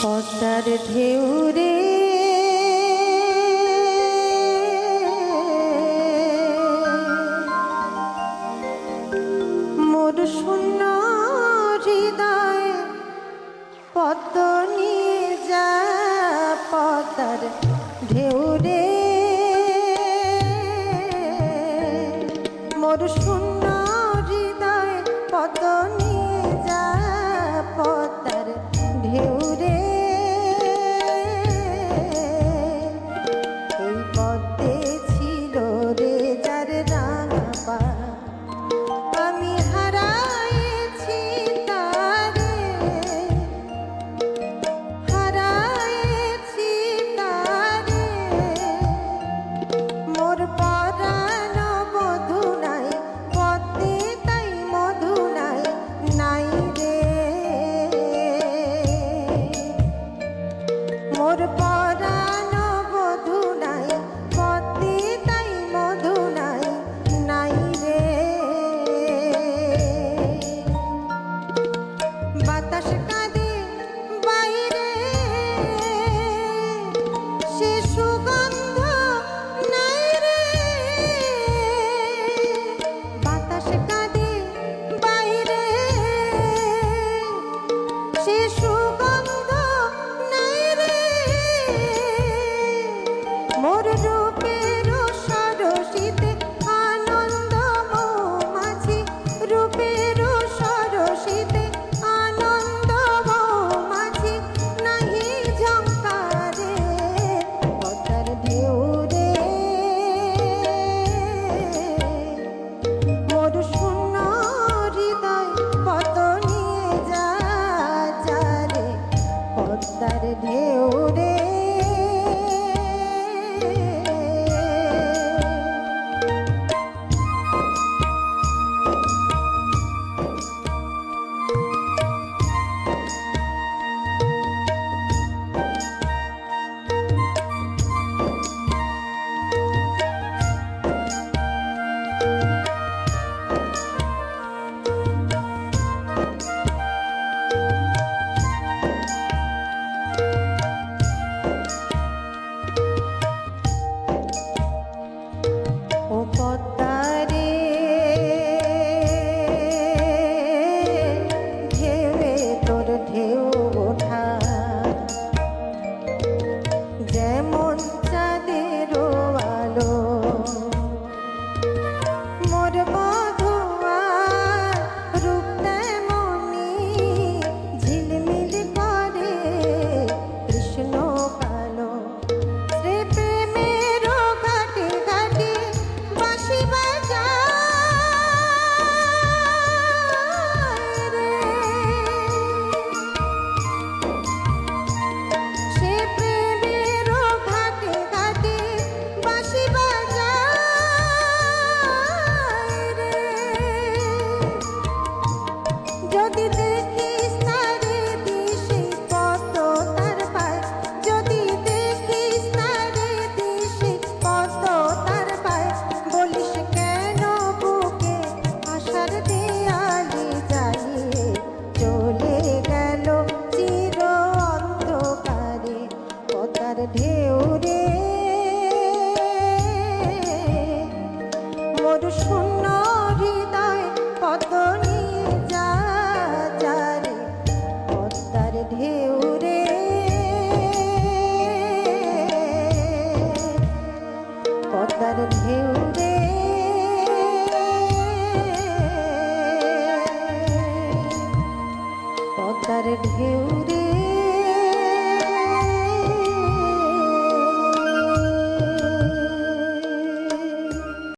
পদ্মার ঢেউ রে মোর শূন্য হৃদয় পদ্ম নিয়ে যা পদ্মার ঢেউ রে মোর শূন্য হৃদয় পদ্ম নিয়ে যা পদ্মার ঢেউ রে এই পদ্মে ছিল রে যার রাঙা পা আমি হারাইছি তারে হারাইছি তারে মোর পরাণ বধু নাই পদ্মে তাই মধু নাই নাই রে মোর পরাণ বধু নাই পদ্মে তাই মধু নাই নাই রে বাতাস কাঁদে বাইরে সে সুগন্ধ নাই রে বাতাস কাঁদে বাইরে সে সুগন্ধ নাই রে মোর রূপের সরসিতে আনন্দ মৌমাছি রূপের সরসিতে আনন্দ মৌমাছি নাহি ঝংকারে পদ্মার ঢেউ রে মোর শূন্য হৃদয় পদ্ম নিয়ে যা রে পদ্মার ঢেউ রে